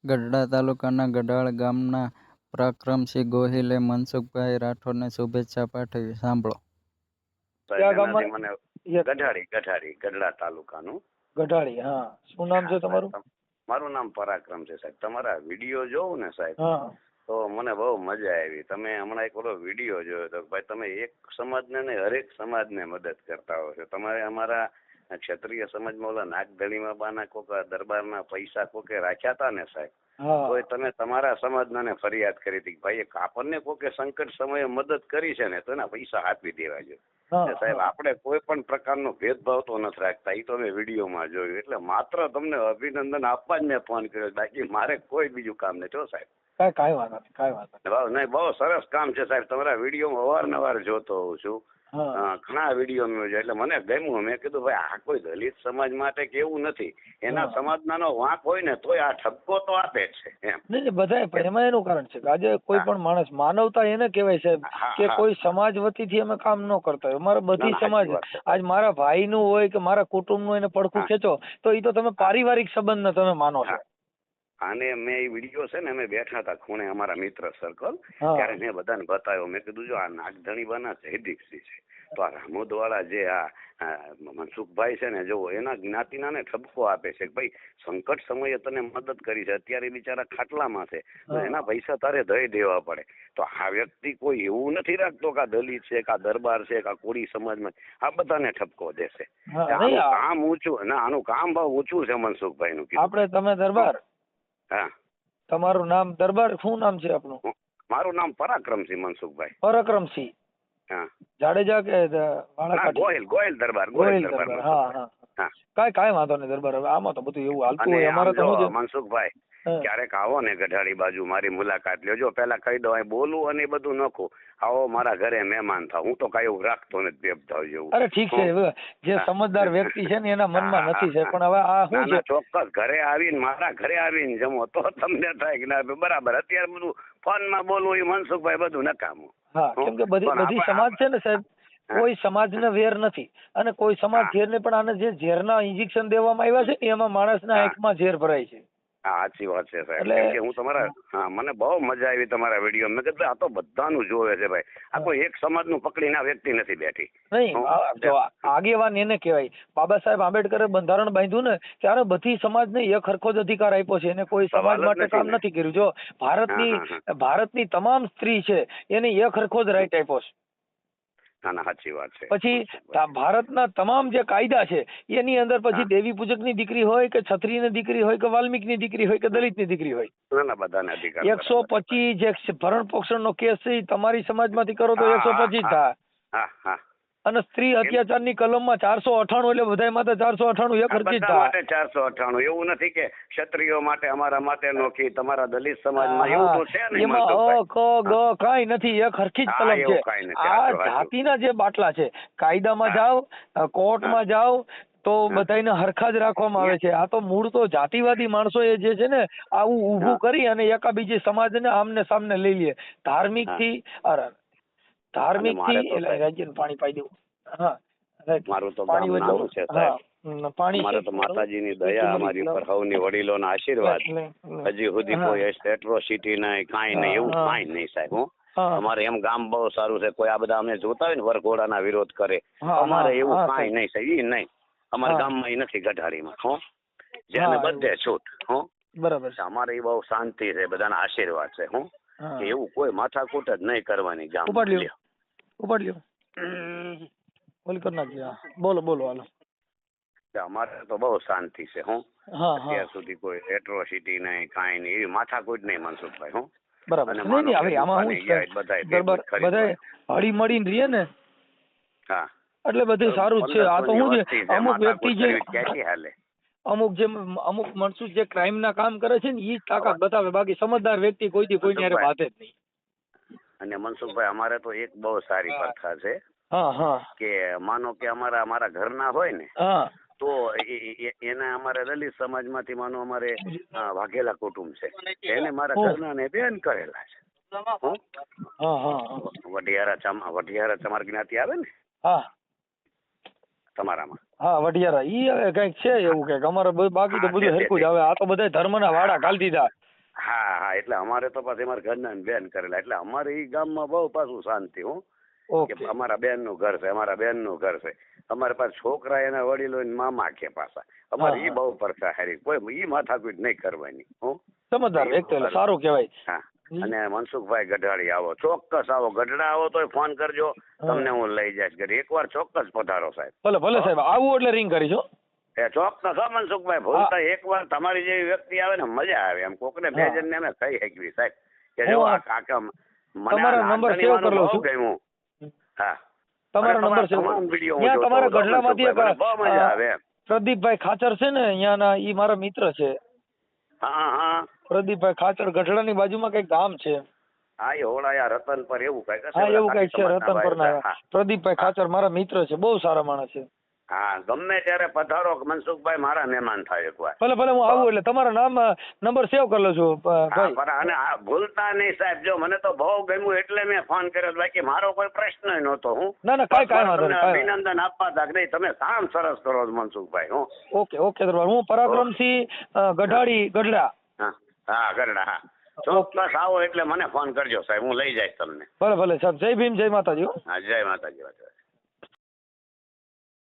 ગઢડા તાલુકાના ગઢાળ ગામના પરાક્રમસિંહ ગોહિલે મનસુખભાઈ રાઠોડને શુભેચ્છા પાઠવી. સાંભળો. કયા ગામમાં? મને ગઢડા તાલુકાનું ગઢાળી. હા, શું નામ છે તમારું? મારું નામ પરાક્રમ છે સાહેબ. તમારા વિડીયો જોઉં ને સાહેબ હા, તો મને બહુ મજા આવી. તમે હમણાં એક ઓલો વિડીયો જોયો તો ભાઈ તમે એક સમાજને ને હરેક સમાજને મદદ કરતા હો છો. તમારે અમારા ક્ષત્રિય સમાજમાં ઓલા નાગધણીમાં બાના કોક દરબારના પૈસા કોકે રાખ્યા હતા ને સાહેબ, તો તમે તમારા સમાજના ફરિયાદ કરી હતી કે ભાઈ આપણને કોકે સંકટ સમયે મદદ કરી છે ને તો એના પૈસા આપી દેવા જોઈએ. સાહેબ આપણે કોઈ પણ પ્રકારનો ભેદભાવ તો નથી રાખતા, એ તો મેં વિડીયોમાં જોયું. એટલે માત્ર તમને અભિનંદન આપવા જ મેં ફોન કર્યો, બાકી મારે કોઈ બીજું કામ નથી. સાહેબ કાંઈ વાંધો નહીં, બહુ સરસ કામ છે સાહેબ. તમારા વિડીયો અવારનવાર જોતો હોઉં છું, ઘણા વિડીયો મેં જોયા એટલે મને ગમ્યું. મેં કીધું ભાઈ આ કોઈ દલિત સમાજ માટે કેવું નથી, એના સમાજના વાંક હોય ને તોય આ ઠપકો તો આપે છે એમ. નહીં, બધા એમાં એનું કારણ છે કે આજે કોઈ પણ માણસ, માનવતા એને કહેવાય સાહેબ, કે કોઈ સમાજ વતીથી અમે કામ ન કરતા હોય. અમારા બધી સમાજ, આજ મારા ભાઈનું હોય કે મારા કુટુંબનું એને પડખું ખેંચો તો એ તો તમે પારિવારિક સંબંધને તમે માનો છો. અને મેં એ વિડીયો છે ને, અમે બેઠા હતા ખૂણે અમારા મિત્ર સર્કલ, ત્યારે મેં બધાને બતાવ્યો. મેં કીધું જો આ નાગધણી બાના જયદીપસિંહ છે, તો આ રામોદ વાળા જે આ મનસુખભાઈ છે ને, જો એના જ્ઞાતિના ને ઠપકો આપે છે કે ભાઈ સંકટ સમયે તને મદદ કરી છે, અત્યારે બિચારા ખાટલામાં છે, તો એના પૈસા તારે દઈ દેવા પડે. તો આ વ્યક્તિ કોઈ એવું નથી રાખતો કે આ દલિત છે કે આ દરબાર છે કે આ કોળી સમાજમાં, આ બધાને ઠપકો દેશે. આનું કામ ઊંચું ને, આનું કામ બહુ ઊંચું છે મનસુખભાઈ નું. આપણે તમે દરબાર, હા, તમારું નામ દરબાર, શું નામ છે આપનું? મારું નામ પરાક્રમસિંહ મનસુખભાઈ. પરાક્રમસિંહ જાડેજા કે ગોહિલ દરબાર. હા, કાંઈ વાંધો નહીં દરબાર. હવે આમાં તો બધું એવું હાલતું હોય. અમારે તો મનસુખભાઈ ક્યારેક આવો ને ગઢાળી બાજુ, મારી મુલાકાત લ્યો. પેલા કહી દો બોલું અને એ બધું નખું. આવો મારા ઘરે મહેમાન થાવ. હું તો કઈ એવું રાખતો નથી ભેદભાવ જેવું. અરે ઠીક છે, જે સમજદાર વ્યક્તિ છે ને એના મનમાં નથી છે, પણ હવે આ શું છે, ચોક્કસ ઘરે આવીને, મારા ઘરે આવીને જમો તો તમને થાય કે ના બરાબર. અત્યારે બધું ફોન માં બોલવું એ મનસુખભાઈ બધું નકામું. હા, કેમ કે બધી સમાજ છે ને સાહેબ, કોઈ સમાજને વેર નથી અને કોઈ સમાજ ઝેર ને, પણ આને જે ઝેરના ઇન્જેક્શન દેવામાં આવ્યા છે ને એમાં માણસના આંખમાં ઝેર ભરાય છે. સાચી વાત છે સાહેબ. હું તમારા મને બહુ મજા આવી તમારા વિડીયો. મેં કીધું આ તો બધાનું જોવે છે ભાઈ, આ કોઈ એક સમાજનું પકડીને આ વ્યક્તિ નથી બેઠી. નહીં, જો આગેવાન એને કહેવાય. બાબા સાહેબ આંબેડકરે બંધારણ બાંધ્યું ને ત્યારે બધી સમાજને એક હરખો જ અધિકાર આપ્યો છે. એને કોઈ સમાજ માટે કામ નથી કર્યું. જો ભારતની તમામ સ્ત્રી છે એને એક હરખો જ રાઈટ આપ્યો છે. સાચી વાત છે. પછી ભારતના તમામ જે કાયદા છે એની અંદર પછી દેવી પૂજક ની દીકરી હોય કે ક્ષત્રિય ની દીકરી હોય કે વાલ્મીક ની દીકરી હોય કે દલિત ની દીકરી હોય, 125 જે ભરણ પોષણ નો કેસ છે તમારી સમાજમાંથી કરો તો 125 થાય. અને સ્ત્રી અત્યાચાર ની કલમ માં 498 એટલે બધા માટે 498 એક હરખી થાય. 498 એવું નથી કે ક્ષત્રિયો માટે અમારા માટે નોખી, તમારા દલિત સમાજમાં એવું તો છે ને. એમાં અ ક ગ કાઈ નથી, એક હરખી જ કલમ છે. આ જાતિના જે બાટલા છે, કાયદામાં જાઓ, કોર્ટમાં જાઓ તો બધાને હરખા જ રાખવામાં આવે છે. આ તો મૂળ તો જાતિવાદી માણસો એ જે છે ને આવું ઊભું કરી અને એકા બીજી સમાજને આમને સામને લઈ લે. ધાર્મિક થી રાજ્યનું પાણી પાઈ દેવું. હા, મારું તો ગામ નાનું છે સાહેબ. મારે તો માતાજીની દયા, અમારી ઉપર સૌની વડીલોના આશીર્વાદ. હજી સુધી કોઈ એટ્રોસિટી નહીં, કાંઈ નહીં, એવું કાંઈ નહીં સાહેબ. અમારે એમ ગામ બહુ સારું છે. કોઈ આ બધા અમને જોતા હોય ને વરઘોડાના વિરોધ કરે, અમારે એવું કાંઈ નહીં સાહેબ. એ નહીં, અમારા ગામમાં એ નથી ગઢાળીમાં. જેને બધે છૂટ. બરાબર છે. અમારે એ બહુ શાંતિ છે, બધાના આશીર્વાદ છે. એવું કોઈ માથાકૂટ જ નહીં કરવાની ગામ. ઉપાડ લ્યો. બોલો હાલો. અમારે તો બહુ શાંતિ છે. અત્યાર સુધી કોઈ એટ્રોસિટી નહીં, કાંઈ નહીં, એવી માથાકૂટ નહીં મનસુખભાઈ. બરાબર. નહીં હવે આમાં બધા હળી મળીને રહીએ ને એટલે બધું સારું જ છે. આ તો શું છે, અમુક વ્યક્તિ જે અમુક માણસો જે ક્રાઇમ ના કામ કરે છે ને એ જ તાકાત બતાવે, બાકી સમજદાર વ્યક્તિ કોઈથી કોઈની હારે વાતે જ નહીં. અને મનસુખભાઈ અમારે તો એક બહુ સારી પ્રથા છે કે માનો કે અમારા ઘરના હોય ને તો એને અમારે દલિત સમાજમાંથી માનો અમારે વાઘેલા કુટુંબ છે, એને મારા ઘરના ને બેન કરેલા છે. વઢિયારા ચમાર જ્ઞાતિ આવે ને તમારામાં? વઢિયારા ઈ હવે કઈક છે એવું કઈક. અમારે બાકી તો બધું હરખું જ આવે. આ તો બધા ધર્મના વાડા કાઢી દીધા. હા હા, એટલે અમારે તો પાછી અમારા ઘરના બેન કરેલા, એટલે અમારે ઈ ગામમાં બહુ પાછું શાંતિ. હું કે ઓકે. અમારા બેનનું ઘર છે, અમારા બેનનું ઘર છે, અમારે પાસે છોકરા એના વડીલો ને મામા કે પાછા, અમારે હા, ઈ બહુ પરખા હારી, કોઈ ઈ માથાકૂટ નહીં કરવાની. હું સમજદાર વ્યક્તિ એટલે સારું કહેવાય. હા. અને મનસુખભાઈ ગઢાળી આવો, ચોક્કસ આવો, ગઢડા આવો તો ફોન કરજો, તમને હું લઈ જઈશ ઘરે. એકવાર ચોક્કસ પધારો સાહેબ. ભલે ભલે સાહેબ, આવું એટલે રિંગ કરીશ હો. એ ચોક્કસ હો મનસુખભાઈ, ભૂલતા એકવાર તમારી જેવી વ્યક્તિ આવે ને મજા આવે, એમ કોકને બે જણને અમે કહી શકવી સાહેબ કે જો આ કાકા મને તમારો નંબર સેવ કરી લઉં છું. ગમ્યું. હા, તમારો નંબર સેવ તમામ વિડીયો ત્યાં તમારા ગઢડામાંથી એક બહુ મજા આવે એમ. પ્રદીપભાઈ ખાચર છે ને અહીંયાના, ઈ મારા મિત્ર છે. હા હા પ્રદીપભાઈ ખાચર, ગઢડાની બાજુમાં કઈક ગામ છે. હા, એ હોળાયા રતન પર એવું કઈક હશે. હા, એવું કઈક છે, રતનપર ના. હા પ્રદીપભાઈ ખાચર મારા મિત્ર છે, બહુ સારા માણસ છે. હા, ગમે ત્યારે પધારો મનસુખભાઈ, મારા મહેમાન થાય એકવાર. ભલે ભલે, હું આવું એટલે તમારા નામ નંબર સેવ કરી લઉં છું હા, ભાઈ. પણ અને આ ભૂલતા નહીં સાહેબ, જો મને તો બહુ ગમ્યું એટલે મેં ફોન કર્યો, બાકી મારો કોઈ પ્રશ્ન નહોતો. હું ના ના, કાંઈ વાંધો તમને નહીં. અભિનંદન આપવા હતા કે નહીં, તમે કામ સરસ કરો છો મનસુખભાઈ. હું ઓકે ઓકે દરબાર, હું પરાક્રમસિંહ ગઢાળી, ગઢડા. હા હા, ગરડા, હા, ચોક્કસ આવો એટલે મને ફોન કરજો સાહેબ, હું લઈ જઈશ તમને. ભલે ભલે સાહેબ, જય ભીમ, જય માતાજી હો. હા, જય માતાજી.